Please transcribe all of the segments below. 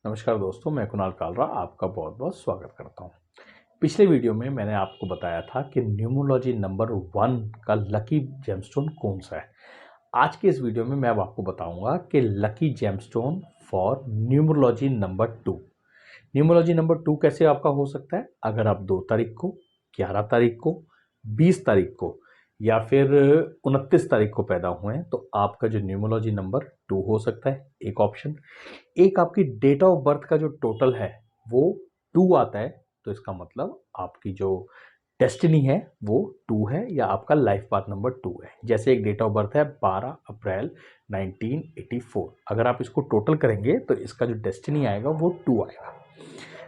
नमस्कार दोस्तों, मैं कुणाल कालरा आपका बहुत बहुत स्वागत करता हूँ। पिछले वीडियो में मैंने आपको बताया था कि न्यूमरोलॉजी नंबर 1 का लकी जेमस्टोन कौन सा है। आज के इस वीडियो में मैं अब आपको बताऊंगा कि lucky gemstone for numerology number 2। Numerology number 2 कैसे आपका हो सकता है? अगर आप 2 तारीख को, 11 तारीख को, 20 तारीख को या फिर 29 तारीख को पैदा हुए हैं तो आपका जो न्यूमरोलॉजी नंबर 2 हो सकता है, एक ऑप्शन। एक आपकी डेट ऑफ बर्थ का जो टोटल है वो 2 आता है, तो इसका मतलब आपकी जो डेस्टिनी है वो 2 है या आपका लाइफ पाथ नंबर 2 है। जैसे एक डेट ऑफ बर्थ है 12 अप्रैल 1984, अगर आप इसको टोटल करेंगे तो इसका जो डेस्टिनी आएगा वो 2 आएगा।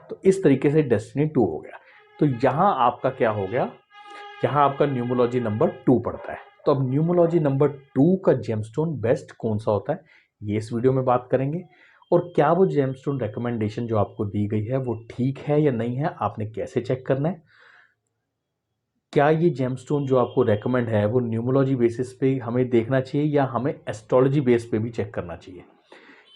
तो इस तरीके से डेस्टिनी 2 हो गया। तो यहाँ आपका क्या हो गया, यहाँ आपका न्यूमरोलॉजी नंबर 2 पड़ता है। तो अब न्यूमरोलॉजी नंबर 2 का जेमस्टोन बेस्ट कौन सा होता है, ये इस वीडियो में बात करेंगे। और क्या वो जेमस्टोन रिकमेंडेशन जो आपको दी गई है वो ठीक है या नहीं है, आपने कैसे चेक करना है। क्या ये जेमस्टोन जो आपको रेकमेंड है वो न्यूमरोलॉजी बेसिस पे हमें देखना चाहिए या हमें एस्ट्रोलॉजी बेस पे भी चेक करना चाहिए?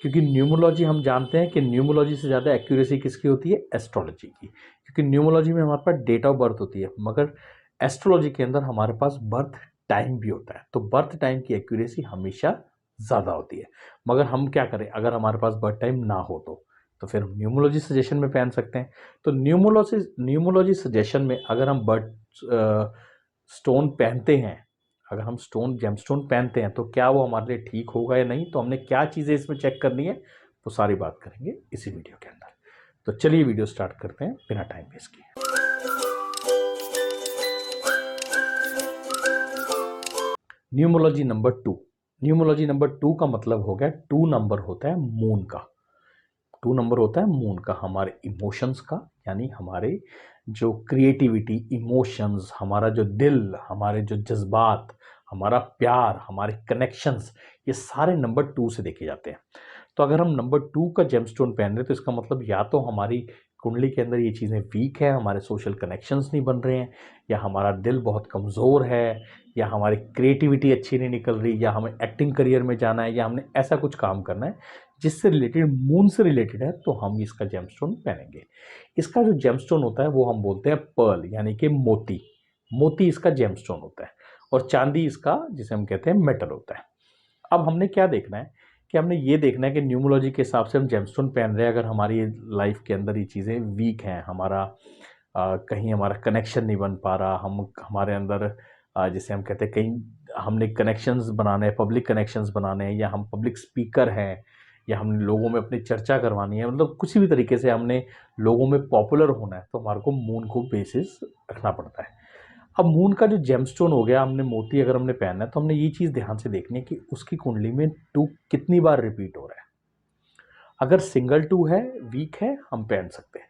क्योंकि न्यूमरोलॉजी हम जानते हैं कि न्यूमरोलॉजी से ज़्यादा एक्यूरेसी किसकी होती है, एस्ट्रोलॉजी की। क्योंकि न्यूमरोलॉजी में हमारे पास डेट ऑफ बर्थ होती है, मगर एस्ट्रोलॉजी के अंदर हमारे पास बर्थ टाइम भी होता है। तो बर्थ टाइम की एक्यूरेसी हमेशा ज़्यादा होती है। मगर हम क्या करें, अगर हमारे पास बर्थ टाइम ना हो तो फिर हम न्यूमरोलॉजी सजेशन में पहन सकते हैं। तो न्यूमरोलॉजी सजेशन में अगर हम बर्थ स्टोन पहनते हैं, अगर हम जेमस्टोन पहनते हैं तो क्या वो हमारे लिए ठीक होगा या नहीं, तो हमने क्या चीज़ें इसमें चेक करनी है वो सारी बात करेंगे इसी वीडियो के अंदर। तो चलिए वीडियो स्टार्ट करते हैं बिना टाइम वेस्ट किए। Numerology number 2। न्यूमरोलॉजी नंबर 2 का मतलब हो गया, 2 नंबर होता है मून का। 2 नंबर होता है मून का, हमारे इमोशंस का, यानी हमारे जो क्रिएटिविटी, इमोशंस, हमारा जो दिल, हमारे जो जज्बात, हमारा प्यार, हमारे कनेक्शंस, ये सारे नंबर 2 से देखे जाते हैं। तो अगर हम नंबर 2 का जेमस्टोन पहन रहे हैं तो इसका मतलब या तो हमारी कुंडली के अंदर ये चीज़ें वीक है, हमारे सोशल कनेक्शंस नहीं बन रहे हैं, या हमारा दिल बहुत कमज़ोर है, या हमारी क्रिएटिविटी अच्छी नहीं निकल रही, या हमें एक्टिंग करियर में जाना है, या हमने ऐसा कुछ काम करना है जिससे रिलेटेड, मून से रिलेटेड है, तो हम इसका जेमस्टोन पहनेंगे। इसका जो जेमस्टोन होता है वो हम बोलते हैं पर्ल, यानी कि मोती। मोती इसका जेमस्टोन होता है और चांदी इसका, जिसे हम कहते हैं, मेटल होता है। अब हमने क्या देखना है कि हमने ये देखना है कि न्यूमरोलॉजी के हिसाब से हम जेमस्टोन पहन रहे हैं, अगर हमारी लाइफ के अंदर ये चीज़ें वीक हैं, हमारा कहीं हमारा कनेक्शन नहीं बन पा रहा, हम हमारे अंदर जिसे हम कहते हैं, कहीं हमने कनेक्शंस बनाने हैं, पब्लिक कनेक्शंस बनाने हैं, या हम पब्लिक स्पीकर हैं, या हमने लोगों में अपनी चर्चा करवानी है, मतलब कुछ भी तरीके से हमने लोगों में पॉपुलर होना है, तो हमारे को मून को बेसिस रखना पड़ता है। अब मून का जो जेमस्टोन हो गया, हमने मोती अगर हमने पहनना है तो हमने ये चीज़ ध्यान से देखनी है कि उसकी कुंडली में 2 कितनी बार रिपीट हो रहा है। अगर सिंगल 2 है, वीक है, हम पहन सकते हैं।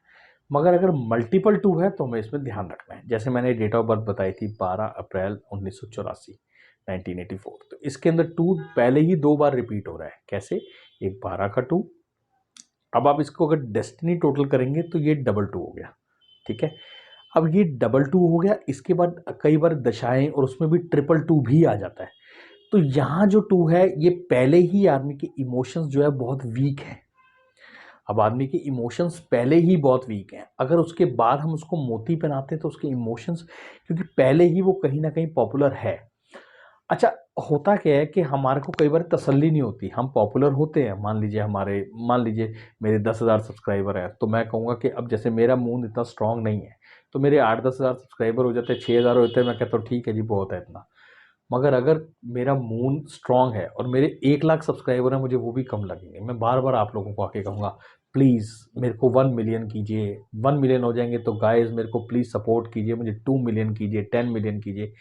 मगर अगर मल्टीपल 2 है तो हमें इसमें ध्यान रखना है। जैसे मैंने डेट ऑफ बर्थ बताई थी 12 अप्रैल 1984, 1984, तो इसके अंदर 2 पहले ही 2 बार रिपीट हो रहा है। कैसे? एक 12 का 2। अब आप इसको अगर डेस्टिनी टोटल करेंगे तो ये डबल 2 हो गया। ठीक है? अब ये डबल 2 हो गया, इसके बाद कई बार दशाएं और उसमें भी ट्रिपल 2 भी आ जाता है। तो यहाँ जो 2 है, ये पहले ही आदमी के इमोशंस जो है बहुत वीक है। अब आदमी के इमोशंस पहले ही बहुत वीक हैं, अगर उसके बाद हम उसको मोती पहनाते हैं तो उसके इमोशंस, क्योंकि पहले ही वो कहीं ना कहीं पॉपुलर है। अच्छा, होता क्या है कि हमारे को कई बार तसल्ली नहीं होती, हम पॉपुलर होते हैं, मान लीजिए मेरे 10,000 सब्सक्राइबर हैं, तो मैं कहूँगा कि अब जैसे मेरा मूड इतना स्ट्रांग नहीं है, तो मेरे 8-10 हज़ार सब्सक्राइबर हो जाते हैं, 6,000 होते हैं, मैं कहता हूँ ठीक है जी, बहुत है इतना। मगर अगर मेरा मूड स्ट्रांग है और मेरे 1 लाख सब्सक्राइबर हैं, मुझे वो भी कम लगेंगे। मैं बार बार आप लोगों को आके कहूँगा, प्लीज़ मेरे को 1 मिलियन कीजिए। 1 मिलियन हो जाएंगे तो गाइज मेरे को प्लीज़ सपोर्ट कीजिए, मुझे 2 मिलियन कीजिए, 10 मिलियन कीजिए।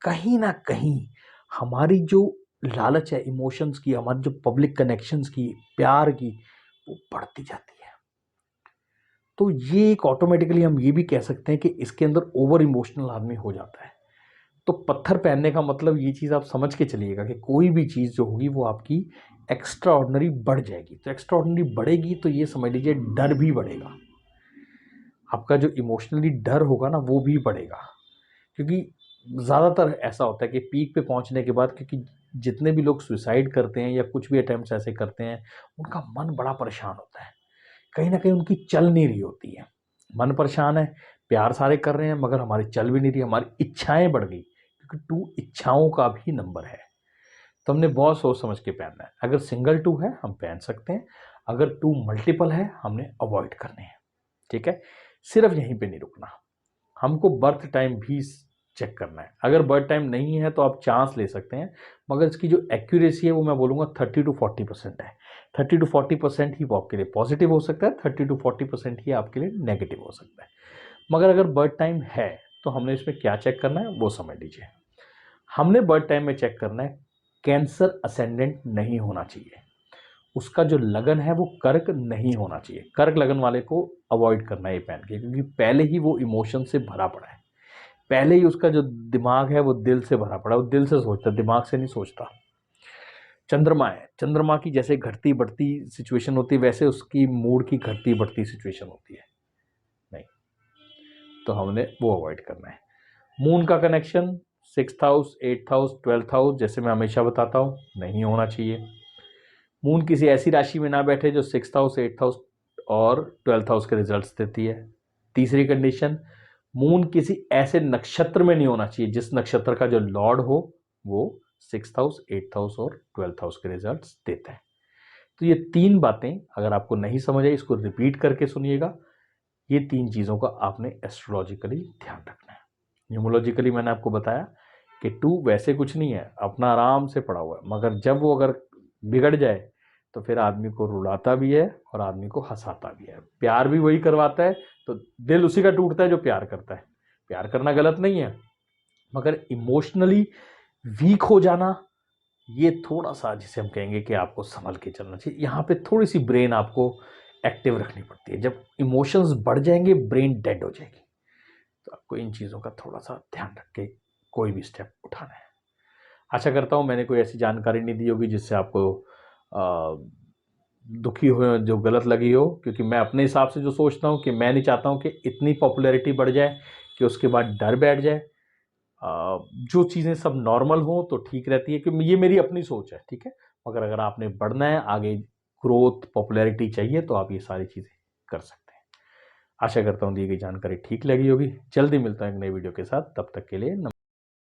कहीं ना कहीं हमारी जो लालच है इमोशंस की, हमारी जो पब्लिक कनेक्शंस की, प्यार की, वो बढ़ती जाती है। तो ये एक ऑटोमेटिकली हम ये भी कह सकते हैं कि इसके अंदर ओवर इमोशनल आदमी हो जाता है। तो पत्थर पहनने का मतलब ये चीज़ आप समझ के चलिएगा कि कोई भी चीज़ जो होगी वो आपकी एक्स्ट्रा ऑर्डनरी बढ़ जाएगी। तो एक्स्ट्रा ऑर्डनरी बढ़ेगी तो ये समझ लीजिए डर भी बढ़ेगा, आपका जो इमोशनली डर होगा ना वो भी बढ़ेगा। क्योंकि ज़्यादातर ऐसा होता है कि पीक पे पहुंचने के बाद, क्योंकि जितने भी लोग सुसाइड करते हैं या कुछ भी अटेम्प्ट्स ऐसे करते हैं, उनका मन बड़ा परेशान होता है कहीं ना कहीं उनकी चल नहीं रही होती है, मन परेशान है, प्यार सारे कर रहे हैं मगर हमारी चल भी नहीं रही, हमारी इच्छाएं बढ़ गई, क्योंकि 2 इच्छाओं का भी नंबर है। तो हमने बहुत सोच समझ के पहनना है। अगर सिंगल 2 है हम पहन सकते हैं, अगर 2 मल्टीपल है हमने अवॉइड करने हैं। ठीक है, सिर्फ यहीं पे नहीं रुकना, हमको बर्थ टाइम भी चेक करना है। अगर बर्थ टाइम नहीं है तो आप चांस ले सकते हैं, मगर इसकी जो एक्यूरेसी है वो मैं बोलूँगा 30 to 40% है। 30 to 40% ही वो आपके लिए पॉजिटिव हो सकता है, 30 to 40% ही आपके लिए नेगेटिव हो सकता है। मगर अगर बर्थ टाइम है तो हमने इसमें क्या चेक करना है वो समझ लीजिए। हमने बर्थ टाइम में चेक करना है कैंसर असेंडेंट नहीं होना चाहिए, उसका जो लगन है वो कर्क नहीं होना चाहिए। कर्क लगन वाले को अवॉइड करना है ये पहन के, क्योंकि पहले ही वो इमोशन से भरा पड़ा है, पहले ही उसका जो दिमाग है वो दिल से भरा पड़ा है, वो दिल से सोचता है, दिमाग से नहीं सोचता। चंद्रमा है, चंद्रमा की जैसे घटती बढ़ती सिचुएशन होती है वैसे उसकी मूड की घटती बढ़ती सिचुएशन होती है, नहीं, तो हमने वो अवॉइड करना है। मून का connection 6th house, 8th house, 12th house, जैसे मैं हमेशा बताता हूँ नहीं होना चाहिए। मून किसी ऐसी राशि में ना बैठे जो 6th हाउस, 8th हाउस और 12th हाउस के रिजल्ट्स देती है। तीसरी कंडीशन, मून किसी ऐसे नक्षत्र में नहीं होना चाहिए जिस नक्षत्र का जो लॉर्ड हो वो 6th हाउस, 8th हाउस और 12th हाउस के रिजल्ट्स देता है। तो ये 3 बातें अगर आपको नहीं समझ आई इसको रिपीट करके सुनिएगा। ये 3 चीज़ों का आपने एस्ट्रोलॉजिकली ध्यान रखना है। न्यूमोलॉजिकली मैंने आपको बताया कि 2 वैसे कुछ नहीं है, अपना आराम से पड़ा हुआ है, मगर जब वो अगर बिगड़ जाए तो फिर आदमी को रुलाता भी है और आदमी को हंसाता भी है। प्यार भी वही करवाता है, तो दिल उसी का टूटता है जो प्यार करता है। प्यार करना गलत नहीं है, मगर इमोशनली वीक हो जाना ये थोड़ा सा जिसे हम कहेंगे कि आपको संभल के चलना चाहिए। यहाँ पे थोड़ी सी ब्रेन आपको एक्टिव रखनी पड़ती है, जब इमोशंस बढ़ जाएंगे ब्रेन डेड हो जाएगी। तो आपको इन चीज़ों का थोड़ा सा ध्यान रख के कोई भी स्टेप उठाना है। आशा करता हूँ मैंने कोई ऐसी जानकारी नहीं दी होगी जिससे आपको दुखी हो, जो गलत लगी हो, क्योंकि मैं अपने हिसाब से जो सोचता हूँ कि मैं नहीं चाहता हूँ कि इतनी पॉपुलैरिटी बढ़ जाए कि उसके बाद डर बैठ जाए। जो चीज़ें सब नॉर्मल हो तो ठीक रहती है, क्योंकि ये मेरी अपनी सोच है, ठीक है। मगर अगर आपने बढ़ना है आगे, ग्रोथ पॉपुलैरिटी चाहिए, तो आप ये सारी चीज़ें कर सकते हैं। आशा करता हूँ दी गई जानकारी ठीक लगी होगी। जल्दी मिलता हूँ एक नई वीडियो के साथ, तब तक के लिए नमस्कार।